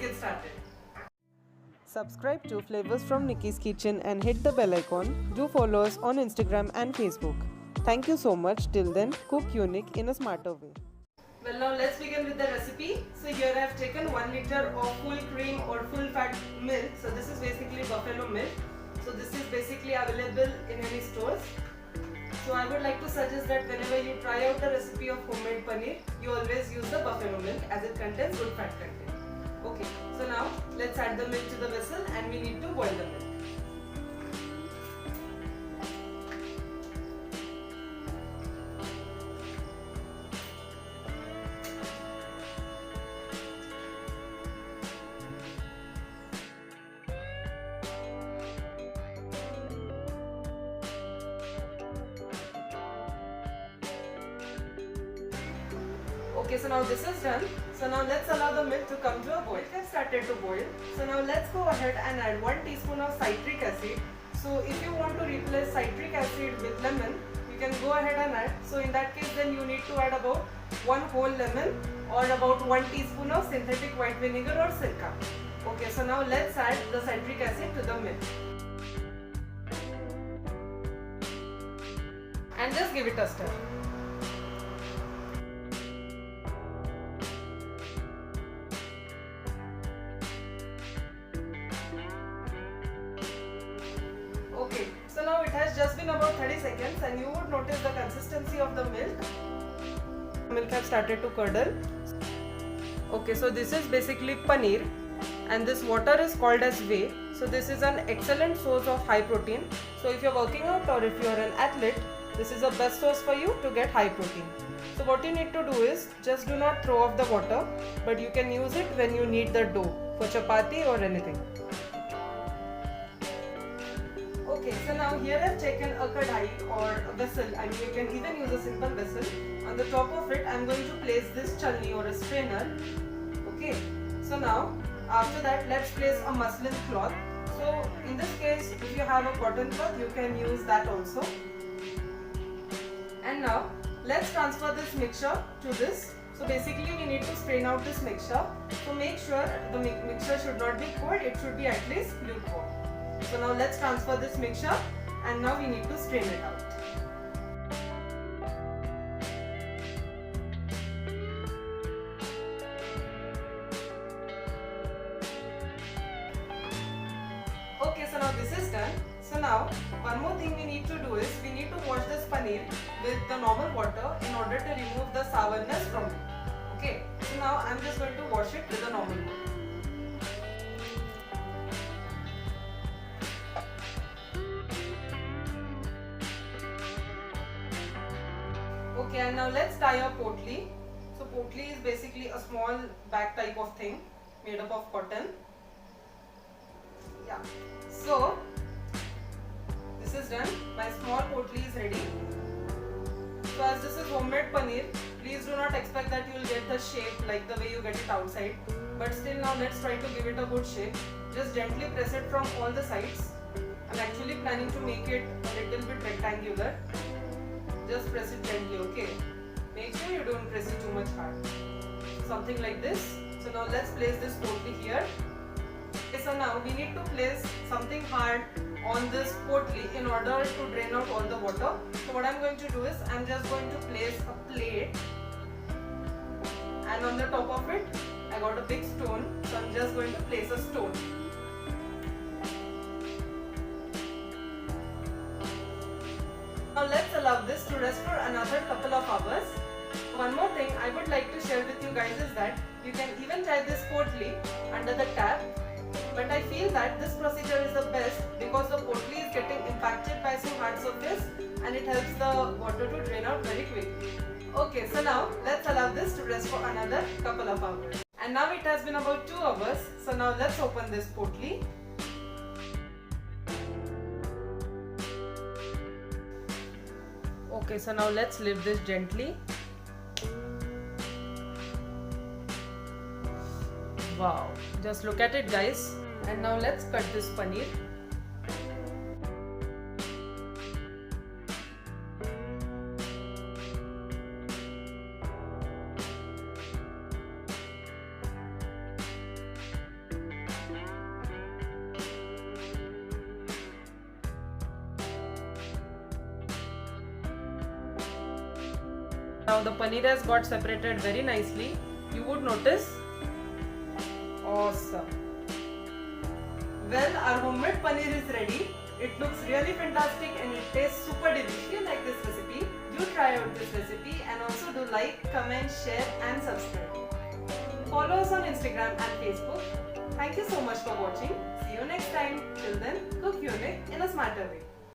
get started. Subscribe to Flavors from Nikki's Kitchen and hit the bell icon. Do follow us on Instagram and Facebook. Thank you so much. Till then, cook unique in a smarter way. Well, now let's begin with the recipe. So here I have taken 1 liter of full cream or full fat milk. So this is basically buffalo milk. So this is basically available in any stores. So I would like to suggest that whenever you try out the recipe of homemade paneer, you always use the buffalo milk as it contains good fat content. Okay, so now let's add the milk to the vessel and we need to boil the milk. Okay, so now this is done. So now let's allow the milk to come to a boil. It has started to boil. So now let's go ahead and add 1 teaspoon of citric acid. So if you want to replace citric acid with lemon, you can go ahead and add. So in that case then you need to add about 1 whole lemon or about 1 teaspoon of synthetic white vinegar or sirka. Okay, so now let's add the citric acid to the milk. And just give it a stir. Okay, so now it has just been about 30 seconds and you would notice the consistency of the milk. Milk have started to curdle. Okay, so this is basically paneer and this water is called as whey. So this is an excellent source of high protein. So if you're working out or if you're an athlete, this is the best source for you to get high protein. So what you need to do is just do not throw off the water, but you can use it when you need the dough for chapati or anything. Okay, so now here I've taken a kadai or a vessel. I mean, you can even use a simple vessel. On the top of it, I'm going to place this chalni or a strainer. Okay, so now after that, let's place a muslin cloth. So in this case, if you have a cotton cloth, you can use that also. And now let's transfer this mixture to this. So basically, we need to strain out this mixture. So make sure the mixture should not be cold; it should be at least lukewarm. So now let's transfer this mixture and now we need to strain it out. Okay, so now this is done. So now one more thing we need to do is we need to wash this paneer with the normal water in order to remove the sourness from it. Okay, so now I'm just going to wash it with the normal water. Okay, and now let's tie a potli. So potli is basically a small bag type of thing made up of cotton. Yeah. So this is done. My small potli is ready. So as this is homemade paneer, please do not expect that you will get the shape like the way you get it outside. But still now let's try to give it a good shape. Just gently press it from all the sides. I'm actually planning to make it a little bit rectangular. Just press it gently, okay? Make sure you don't press it too much hard. Something like this. So now let's place this potli here. Okay, so now we need to place something hard on this potli in order to drain out all the water. So what I'm going to do is I'm just going to place a plate and on the top of it I got a big stone. So I'm just going to place a stone. Now let's allow this to rest for another couple of hours. One more thing I would like to share with you guys is that you can even try this potli under the tap. But I feel that this procedure is the best because the potli is getting impacted by some hard surface and it helps the water to drain out very quickly. Okay, so now let's allow this to rest for another couple of hours. And now it has been about 2 hours. So now let's open this potli. Okay, so now let's lift this gently. Wow, just look at it guys. And now let's cut this paneer. Now the paneer has got separated very nicely. You would notice. Awesome. Well, our homemade paneer is ready. It looks really fantastic and it tastes super delicious. If you like this recipe, do try out this recipe and also do like, comment, share and subscribe. Follow us on Instagram and Facebook. Thank you so much for watching. See you next time. Till then, cook unique in a smarter way.